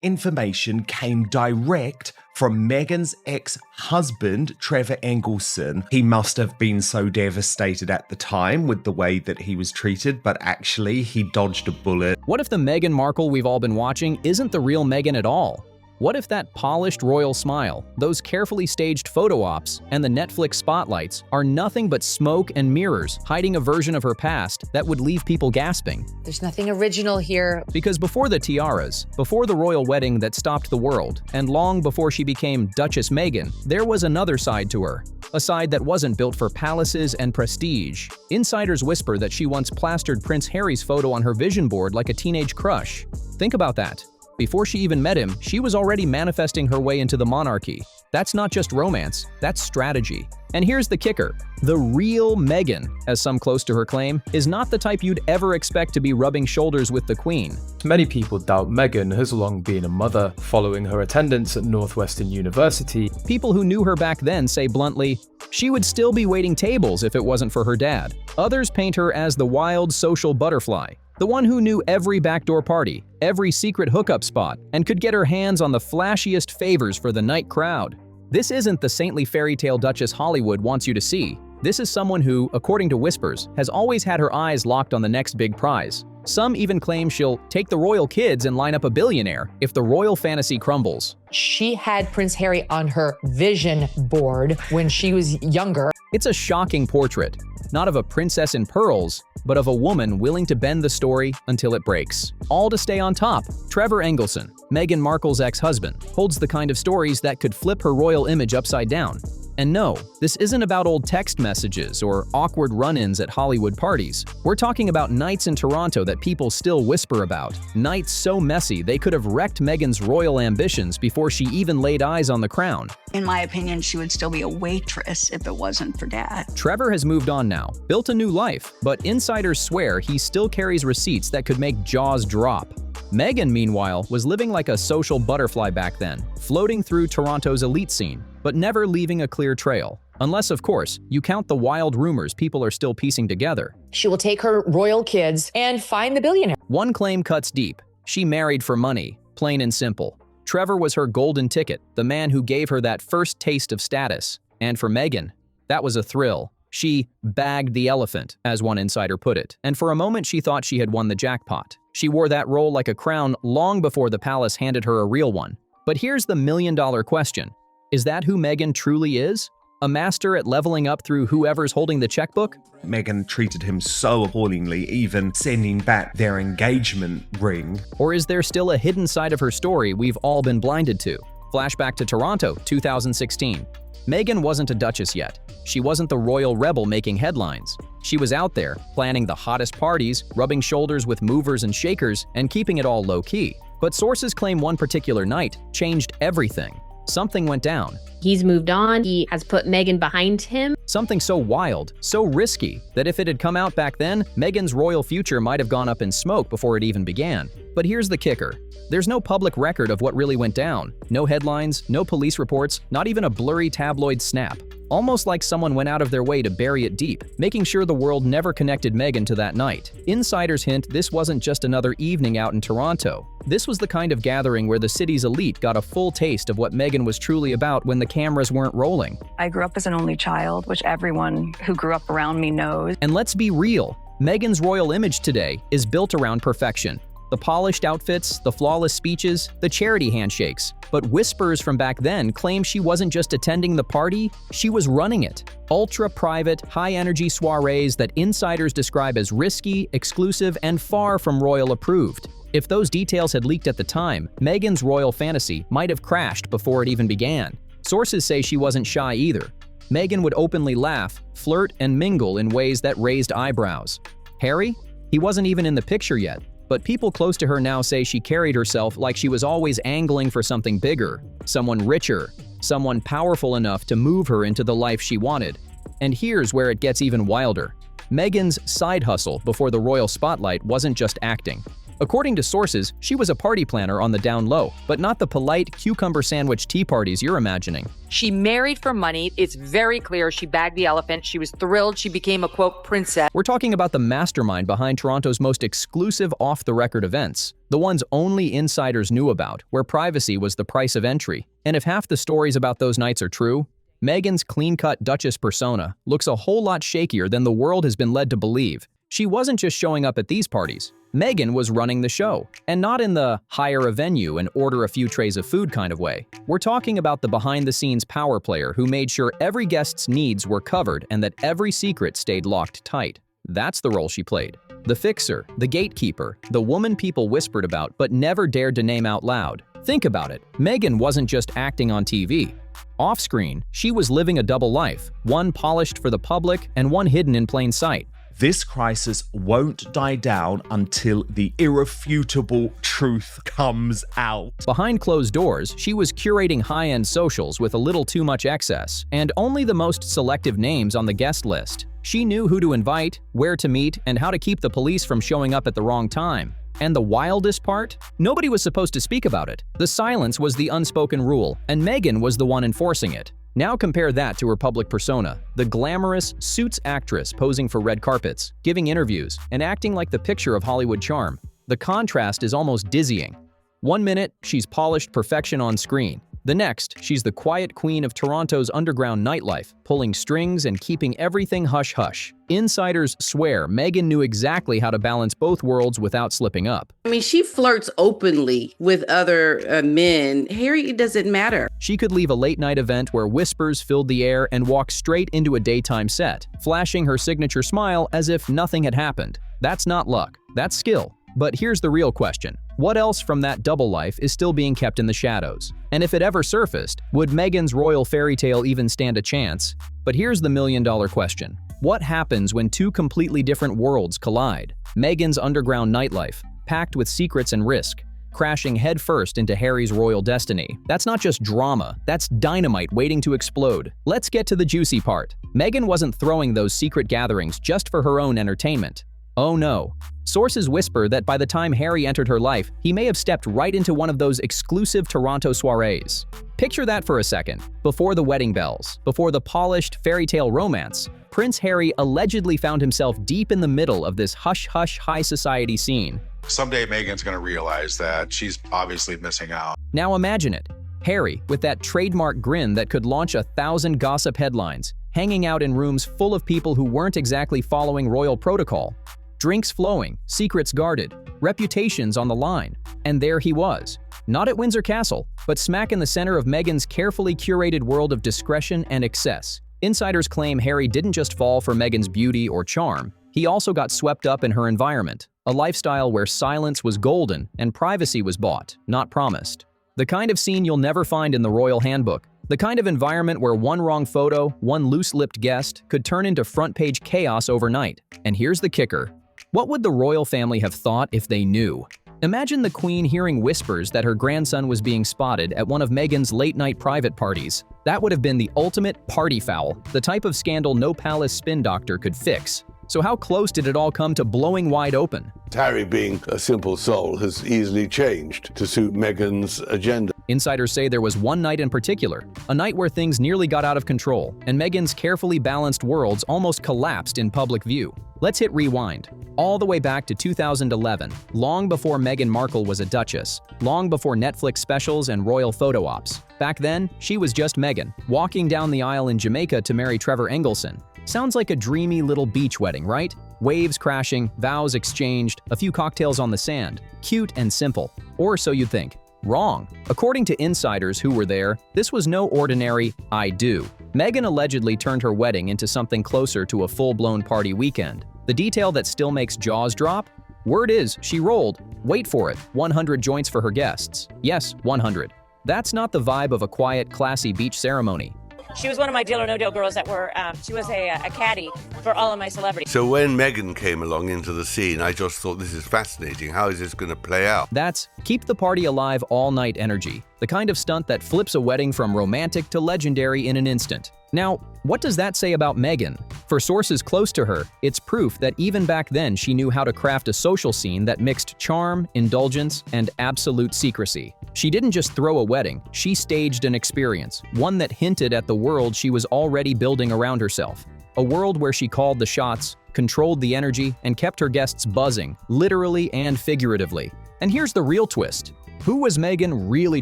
information came direct from Meghan's ex-husband, Trevor Engelson. He must have been so devastated at the time with the way that he was treated, but actually he dodged a bullet. What if the Meghan Markle we've all been watching isn't the real Meghan at all? What if that polished royal smile, those carefully staged photo ops, and the Netflix spotlights are nothing but smoke and mirrors hiding a version of her past that would leave people gasping? There's nothing original here. Because before the tiaras, before the royal wedding that stopped the world, and long before she became Duchess Meghan, there was another side to her. A side that wasn't built for palaces and prestige. Insiders whisper that she once plastered Prince Harry's photo on her vision board like a teenage crush. Think about that. Before she even met him, she was already manifesting her way into the monarchy. That's not just romance, that's strategy. And here's the kicker. The real Meghan, as some close to her claim, is not the type you'd ever expect to be rubbing shoulders with the Queen. Many people doubt Meghan has long been a mother, following her attendance at Northwestern University. People who knew her back then say bluntly, she would still be waiting tables if it wasn't for her dad. Others paint her as the wild social butterfly, the one who knew every backdoor party, every secret hookup spot, and could get her hands on the flashiest favors for the night crowd. This isn't the saintly fairy tale Duchess Hollywood wants you to see. This is someone who, according to whispers, has always had her eyes locked on the next big prize. Some even claim she'll take the royal kids and line up a billionaire if the royal fantasy crumbles. She had Prince Harry on her vision board when she was younger. It's a shocking portrait, not of a princess in pearls, but of a woman willing to bend the story until it breaks. All to stay on top. Trevor Engelson, Meghan Markle's ex-husband, holds the kind of stories that could flip her royal image upside down. And no, this isn't about old text messages or awkward run-ins at Hollywood parties. We're talking about nights in Toronto that people still whisper about. Nights so messy they could have wrecked Meghan's royal ambitions before she even laid eyes on the crown. In my opinion, she would still be a waitress if it wasn't for Dad. Trevor has moved on now, built a new life, but insiders swear he still carries receipts that could make jaws drop. Meghan, meanwhile, was living like a social butterfly back then, floating through Toronto's elite scene, but never leaving a clear trail. Unless, of course, you count the wild rumors people are still piecing together. She will take her royal kids and find the billionaire. One claim cuts deep. She married for money, plain and simple. Trevor was her golden ticket, the man who gave her that first taste of status. And for Meghan, that was a thrill. She bagged the elephant, as one insider put it, and for a moment she thought she had won the jackpot. She wore that role like a crown long before the palace handed her a real one. But here's the million-dollar question. Is that who Meghan truly is? A master at leveling up through whoever's holding the checkbook? Meghan treated him so appallingly, even sending back their engagement ring. Or is there still a hidden side of her story we've all been blinded to? Flashback to Toronto, 2016. Meghan wasn't a duchess yet. She wasn't the royal rebel making headlines. She was out there, planning the hottest parties, rubbing shoulders with movers and shakers, and keeping it all low-key. But sources claim one particular night changed everything. Something went down. He's moved on. He has put Meghan behind him. Something so wild, so risky, that if it had come out back then, Meghan's royal future might have gone up in smoke before it even began. But here's the kicker. There's no public record of what really went down. No headlines, no police reports, not even a blurry tabloid snap. Almost like someone went out of their way to bury it deep, making sure the world never connected Meghan to that night. Insiders hint this wasn't just another evening out in Toronto. This was the kind of gathering where the city's elite got a full taste of what Meghan was truly about when the cameras weren't rolling. I grew up as an only child, which everyone who grew up around me knows. And let's be real, Meghan's royal image today is built around perfection. The polished outfits, the flawless speeches, the charity handshakes. But whispers from back then claim she wasn't just attending the party, she was running it. Ultra-private, high-energy soirees that insiders describe as risky, exclusive, and far from royal approved. If those details had leaked at the time, Meghan's royal fantasy might have crashed before it even began. Sources say she wasn't shy either. Meghan would openly laugh, flirt, and mingle in ways that raised eyebrows. Harry? He wasn't even in the picture yet. But people close to her now say she carried herself like she was always angling for something bigger, someone richer, someone powerful enough to move her into the life she wanted. And here's where it gets even wilder. Meghan's side hustle before the royal spotlight wasn't just acting. According to sources, she was a party planner on the down low, but not the polite cucumber sandwich tea parties you're imagining. She married for money. It's very clear she bagged the elephant. She was thrilled. She became a, quote, princess. We're talking about the mastermind behind Toronto's most exclusive off-the-record events, the ones only insiders knew about, where privacy was the price of entry. And if half the stories about those nights are true, Meghan's clean-cut Duchess persona looks a whole lot shakier than the world has been led to believe. She wasn't just showing up at these parties. Meghan was running the show, and not in the hire a venue and order a few trays of food kind of way. We're talking about the behind-the-scenes power player who made sure every guest's needs were covered and that every secret stayed locked tight. That's the role she played. The fixer, the gatekeeper, the woman people whispered about but never dared to name out loud. Think about it. Meghan wasn't just acting on TV. Off-screen, she was living a double life, one polished for the public and one hidden in plain sight. This crisis won't die down until the irrefutable truth comes out. Behind closed doors, she was curating high-end socials with a little too much excess, and only the most selective names on the guest list. She knew who to invite, where to meet, and how to keep the police from showing up at the wrong time. And the wildest part? Nobody was supposed to speak about it. The silence was the unspoken rule, and Meghan was the one enforcing it. Now compare that to her public persona, the glamorous Suits actress posing for red carpets, giving interviews, and acting like the picture of Hollywood charm. The contrast is almost dizzying. One minute, she's polished perfection on screen. The next, she's the quiet queen of Toronto's underground nightlife, pulling strings and keeping everything hush-hush. Insiders swear Meghan knew exactly how to balance both worlds without slipping up. I mean, she flirts openly with other men. Harry, it doesn't matter. She could leave a late-night event where whispers filled the air and walk straight into a daytime set, flashing her signature smile as if nothing had happened. That's not luck, that's skill. But here's the real question. What else from that double life is still being kept in the shadows? And if it ever surfaced, would Meghan's royal fairy tale even stand a chance? But here's the million-dollar question. What happens when two completely different worlds collide? Meghan's underground nightlife, packed with secrets and risk, crashing headfirst into Harry's royal destiny. That's not just drama, that's dynamite waiting to explode. Let's get to the juicy part. Meghan wasn't throwing those secret gatherings just for her own entertainment. Oh no. Sources whisper that by the time Harry entered her life, he may have stepped right into one of those exclusive Toronto soirees. Picture that for a second. Before the wedding bells, before the polished fairy tale romance, Prince Harry allegedly found himself deep in the middle of this hush-hush high society scene. Someday Meghan's going to realize that she's obviously missing out. Now imagine it. Harry, with that trademark grin that could launch 1,000 gossip headlines, hanging out in rooms full of people who weren't exactly following royal protocol. Drinks flowing, secrets guarded, reputations on the line. And there he was. Not at Windsor Castle, but smack in the center of Meghan's carefully curated world of discretion and excess. Insiders claim Harry didn't just fall for Meghan's beauty or charm, he also got swept up in her environment, a lifestyle where silence was golden and privacy was bought, not promised. The kind of scene you'll never find in the royal handbook. The kind of environment where one wrong photo, one loose-lipped guest, could turn into front-page chaos overnight. And here's the kicker. What would the royal family have thought if they knew? Imagine the Queen hearing whispers that her grandson was being spotted at one of Meghan's late-night private parties. That would have been the ultimate party foul, the type of scandal no palace spin doctor could fix. So how close did it all come to blowing wide open? Harry, being a simple soul, has easily changed to suit Meghan's agenda. Insiders say there was one night in particular, a night where things nearly got out of control, and Meghan's carefully balanced worlds almost collapsed in public view. Let's hit rewind. All the way back to 2011, long before Meghan Markle was a duchess, long before Netflix specials and royal photo ops. Back then, she was just Meghan, walking down the aisle in Jamaica to marry Trevor Engelson. Sounds like a dreamy little beach wedding, right? Waves crashing, vows exchanged, a few cocktails on the sand. Cute and simple. Or so you'd think. Wrong. According to insiders who were there, this was no ordinary I do. Meghan allegedly turned her wedding into something closer to a full-blown party weekend. The detail that still makes jaws drop? Word is, she rolled, wait for it, 100 joints for her guests. Yes, 100. That's not the vibe of a quiet, classy beach ceremony. She was one of my Deal or No Deal girls that were, she was a caddy for all of my celebrities. So when Meghan came along into the scene, I just thought, this is fascinating. How is this going to play out? That's keep the party alive all night energy, the kind of stunt that flips a wedding from romantic to legendary in an instant. Now, what does that say about Meghan? For sources close to her, it's proof that even back then she knew how to craft a social scene that mixed charm, indulgence, and absolute secrecy. She didn't just throw a wedding, she staged an experience, one that hinted at the world she was already building around herself. A world where she called the shots, controlled the energy, and kept her guests buzzing, literally and figuratively. And here's the real twist. Who was Meghan really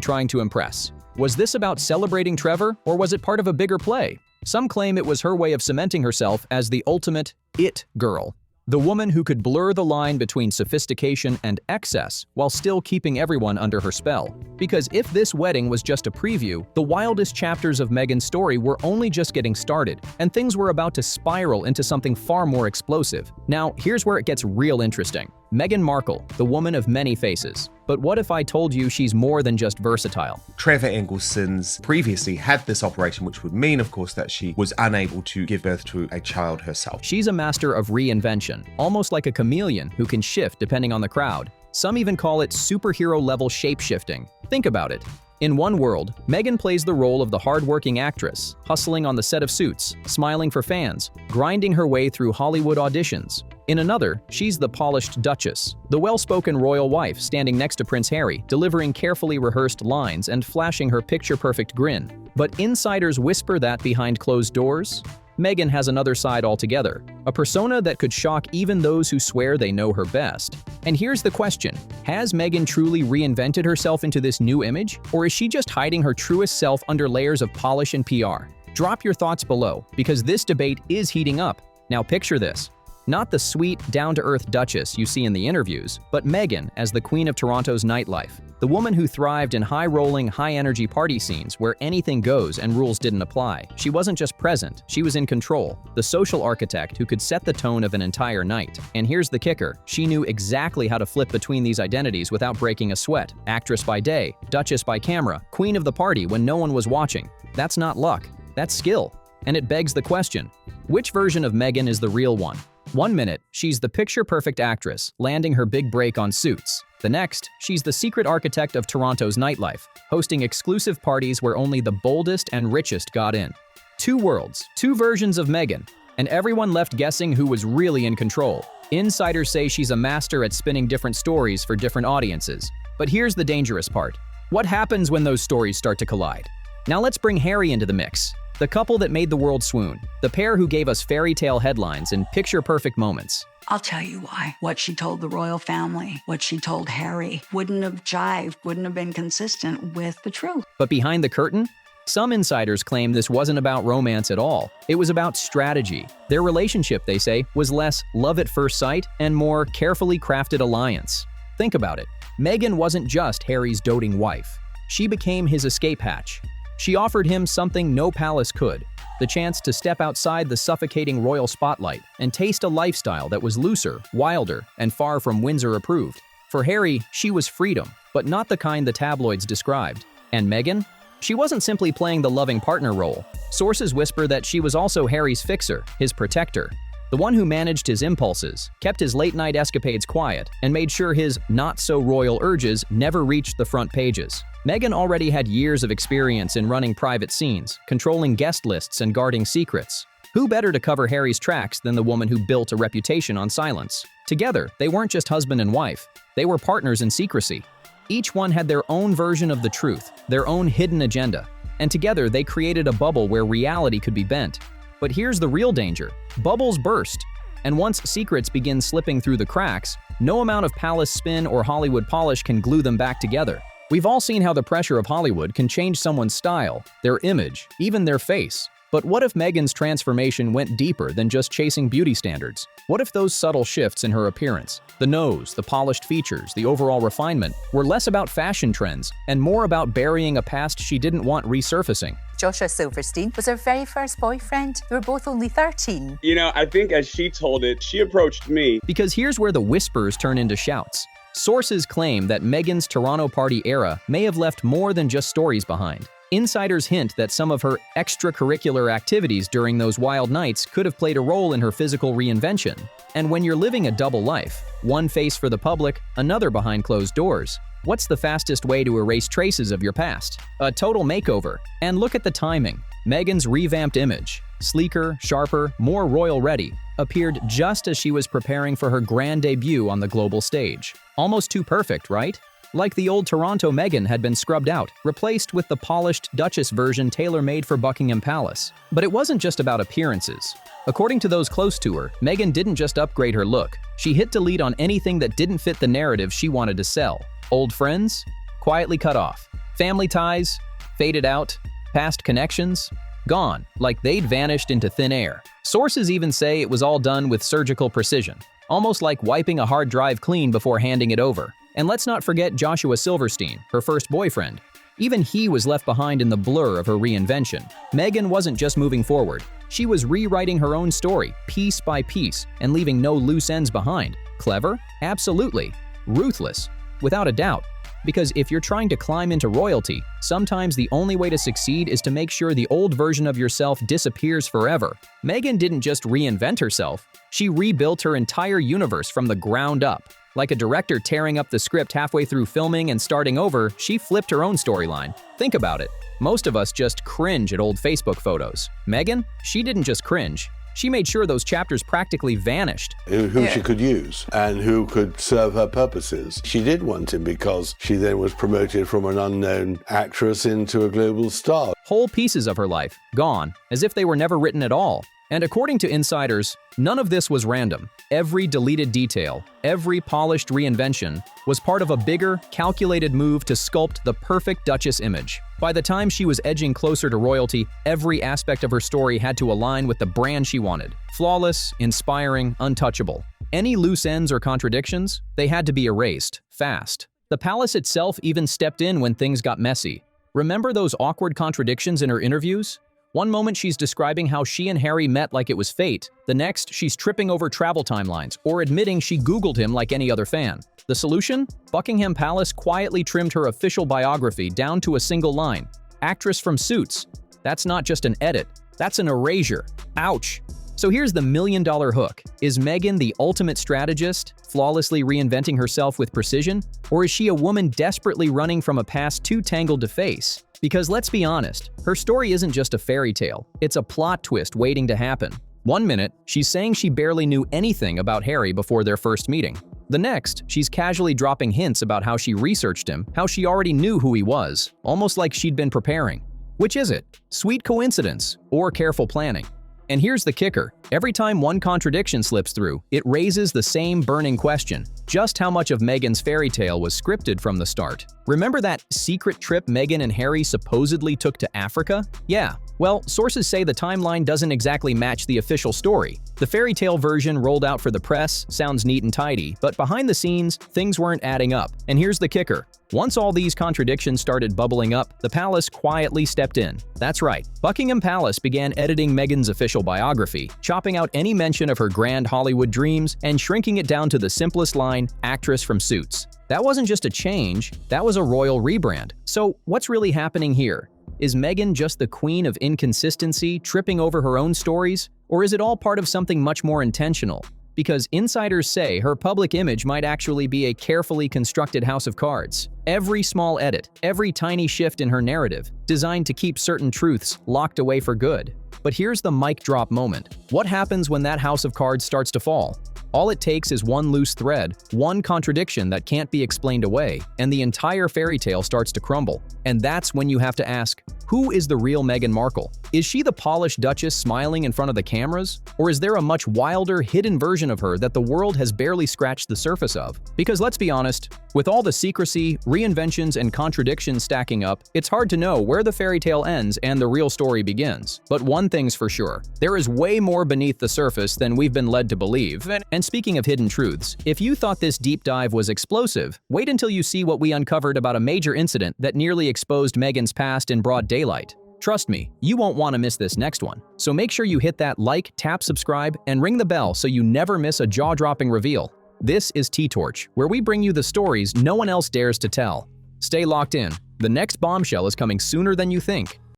trying to impress? Was this about celebrating Trevor, or was it part of a bigger play? Some claim it was her way of cementing herself as the ultimate it girl. The woman who could blur the line between sophistication and excess while still keeping everyone under her spell. Because if this wedding was just a preview, the wildest chapters of Meghan's story were only just getting started, and things were about to spiral into something far more explosive. Now, here's where it gets real interesting. Meghan Markle, the woman of many faces. But what if I told you she's more than just versatile? Trevor Engelson's previously had this operation, which would mean, of course, that she was unable to give birth to a child herself. She's a master of reinvention, almost like a chameleon who can shift depending on the crowd. Some even call it superhero-level shape-shifting. Think about it. In one world, Meghan plays the role of the hard-working actress, hustling on the set of Suits, smiling for fans, grinding her way through Hollywood auditions. In another, she's the polished Duchess, the well-spoken royal wife standing next to Prince Harry, delivering carefully rehearsed lines and flashing her picture-perfect grin. But insiders whisper that behind closed doors, Meghan has another side altogether, a persona that could shock even those who swear they know her best. And here's the question, has Meghan truly reinvented herself into this new image, or is she just hiding her truest self under layers of polish and PR? Drop your thoughts below, because this debate is heating up. Now picture this. Not the sweet, down-to-earth Duchess you see in the interviews, but Meghan as the Queen of Toronto's nightlife. The woman who thrived in high-rolling, high-energy party scenes where anything goes and rules didn't apply. She wasn't just present, she was in control. The social architect who could set the tone of an entire night. And here's the kicker, she knew exactly how to flip between these identities without breaking a sweat. Actress by day, Duchess by camera, Queen of the party when no one was watching. That's not luck, that's skill. And it begs the question, which version of Meghan is the real one? One minute, she's the picture-perfect actress, landing her big break on Suits. The next, she's the secret architect of Toronto's nightlife, hosting exclusive parties where only the boldest and richest got in. Two worlds, two versions of Meghan, and everyone left guessing who was really in control. Insiders say she's a master at spinning different stories for different audiences. But here's the dangerous part. What happens when those stories start to collide? Now let's bring Harry into the mix. The couple that made the world swoon. The pair who gave us fairy tale headlines and picture-perfect moments. I'll tell you why. What she told the royal family, what she told Harry, wouldn't have jived, wouldn't have been consistent with the truth. But behind the curtain, some insiders claim this wasn't about romance at all. It was about strategy. Their relationship, they say, was less love at first sight and more carefully crafted alliance. Think about it. Meghan wasn't just Harry's doting wife. She became his escape hatch. She offered him something no palace could, the chance to step outside the suffocating royal spotlight and taste a lifestyle that was looser, wilder, and far from Windsor approved. For Harry, she was freedom, but not the kind the tabloids described. And Meghan? She wasn't simply playing the loving partner role. Sources whisper that she was also Harry's fixer, his protector. The one who managed his impulses, kept his late-night escapades quiet, and made sure his not-so-royal urges never reached the front pages. Meghan already had years of experience in running private scenes, controlling guest lists and guarding secrets. Who better to cover Harry's tracks than the woman who built a reputation on silence? Together, they weren't just husband and wife. They were partners in secrecy. Each one had their own version of the truth, their own hidden agenda. And together, they created a bubble where reality could be bent. But here's the real danger. Bubbles burst. And once secrets begin slipping through the cracks, no amount of palace spin or Hollywood polish can glue them back together. We've all seen how the pressure of Hollywood can change someone's style, their image, even their face. But what if Meghan's transformation went deeper than just chasing beauty standards? What if those subtle shifts in her appearance, the nose, the polished features, the overall refinement, were less about fashion trends and more about burying a past she didn't want resurfacing? Joshua Silverstein was her very first boyfriend. They were both only 13. You know, I think as she told it, she approached me. Because here's where the whispers turn into shouts. Sources claim that Meghan's Toronto party era may have left more than just stories behind. Insiders hint that some of her extracurricular activities during those wild nights could have played a role in her physical reinvention. And when you're living a double life, one face for the public, another behind closed doors, what's the fastest way to erase traces of your past? A total makeover. And look at the timing. Meghan's revamped image, sleeker, sharper, more royal-ready, appeared just as she was preparing for her grand debut on the global stage. Almost too perfect, right? Like the old Toronto Meghan had been scrubbed out, replaced with the polished Duchess version tailor-made for Buckingham Palace. But it wasn't just about appearances. According to those close to her, Meghan didn't just upgrade her look. She hit delete on anything that didn't fit the narrative she wanted to sell. Old friends? Quietly cut off. Family ties? Faded out. Past connections? Gone, like they'd vanished into thin air. Sources even say it was all done with surgical precision, almost like wiping a hard drive clean before handing it over. And let's not forget Joshua Silverstein, her first boyfriend. Even he was left behind in the blur of her reinvention. Meghan wasn't just moving forward. She was rewriting her own story, piece by piece, and leaving no loose ends behind. Clever? Absolutely. Ruthless? Without a doubt. Because if you're trying to climb into royalty, sometimes the only way to succeed is to make sure the old version of yourself disappears forever. Meghan didn't just reinvent herself, she rebuilt her entire universe from the ground up. Like a director tearing up the script halfway through filming and starting over, she flipped her own storyline. Think about it. Most of us just cringe at old Facebook photos. Meghan? She didn't just cringe. She made sure those chapters practically vanished. Who she could use and who could serve her purposes. She did want him because she then was promoted from an unknown actress into a global star. Whole pieces of her life, gone, as if they were never written at all. And according to insiders, none of this was random. Every deleted detail, every polished reinvention was part of a bigger, calculated move to sculpt the perfect Duchess image. By the time she was edging closer to royalty, every aspect of her story had to align with the brand she wanted. Flawless, inspiring, untouchable. Any loose ends or contradictions, they had to be erased, fast. The palace itself even stepped in when things got messy. Remember those awkward contradictions in her interviews? One moment she's describing how she and Harry met like it was fate. The next, she's tripping over travel timelines or admitting she Googled him like any other fan. The solution? Buckingham Palace quietly trimmed her official biography down to a single line. Actress from Suits. That's not just an edit. That's an erasure. Ouch. So here's the million-dollar hook. Is Meghan the ultimate strategist, flawlessly reinventing herself with precision? Or is she a woman desperately running from a past too tangled to face? Because let's be honest, her story isn't just a fairy tale. It's a plot twist waiting to happen. One minute, she's saying she barely knew anything about Harry before their first meeting. The next, she's casually dropping hints about how she researched him, how she already knew who he was, almost like she'd been preparing. Which is it? Sweet coincidence or careful planning? And here's the kicker. Every time one contradiction slips through, it raises the same burning question. Just how much of Meghan's fairy tale was scripted from the start? Remember that secret trip Meghan and Harry supposedly took to Africa? Yeah. Well, sources say the timeline doesn't exactly match the official story. The fairy tale version rolled out for the press sounds neat and tidy, but behind the scenes, things weren't adding up. And here's the kicker. Once all these contradictions started bubbling up, the palace quietly stepped in. That's right, Buckingham Palace began editing Meghan's official biography, chopping out any mention of her grand Hollywood dreams and shrinking it down to the simplest line, actress from Suits. That wasn't just a change, that was a royal rebrand. So what's really happening here? Is Meghan just the queen of inconsistency, tripping over her own stories? Or is it all part of something much more intentional? Because insiders say her public image might actually be a carefully constructed house of cards. Every small edit, every tiny shift in her narrative, designed to keep certain truths locked away for good. But here's the mic drop moment. What happens when that house of cards starts to fall? All it takes is one loose thread, one contradiction that can't be explained away, and the entire fairy tale starts to crumble. And that's when you have to ask, who is the real Meghan Markle? Is she the polished Duchess smiling in front of the cameras? Or is there a much wilder, hidden version of her that the world has barely scratched the surface of? Because let's be honest, with all the secrecy, reinventions, and contradictions stacking up, it's hard to know where the fairy tale ends and the real story begins. But one thing's for sure, there is way more beneath the surface than we've been led to believe. And speaking of hidden truths, if you thought this deep dive was explosive, wait until you see what we uncovered about a major incident that nearly exposed Meghan's past in broad daylight. Trust me, you won't want to miss this next one. So make sure you hit that like, tap subscribe, and ring the bell so you never miss a jaw-dropping reveal. This is T-Torch, where we bring you the stories no one else dares to tell. Stay locked in. The next bombshell is coming sooner than you think.